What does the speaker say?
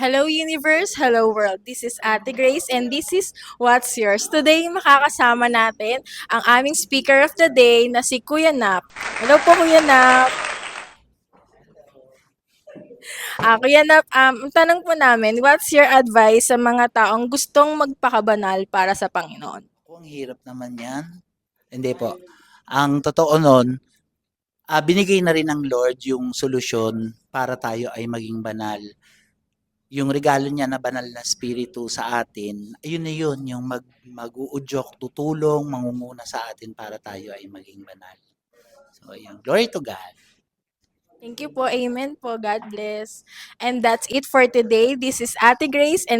Hello universe, hello world. This is Ate Grace and this is What's Yours. Today makakasama natin ang aming speaker of the day na si Kuya Nap. Hello po Kuya Nap. Kuya Nap, ang tanong po namin, what's your advice sa mga taong gustong magpakabanal para sa Panginoon? Ang hirap naman yan. Hindi po. Ang totoo nun, binigay na rin ng Lord yung solusyon para tayo ay maging banal. Yung regalo niya na banal na spirito sa atin, ayun na yun, yung mag-uudyok, tutulong, mangunguna sa atin para tayo ay maging banal. So, ayun. Glory to God. Thank you po. Amen po. God bless. And that's it for today. This is Ate Grace and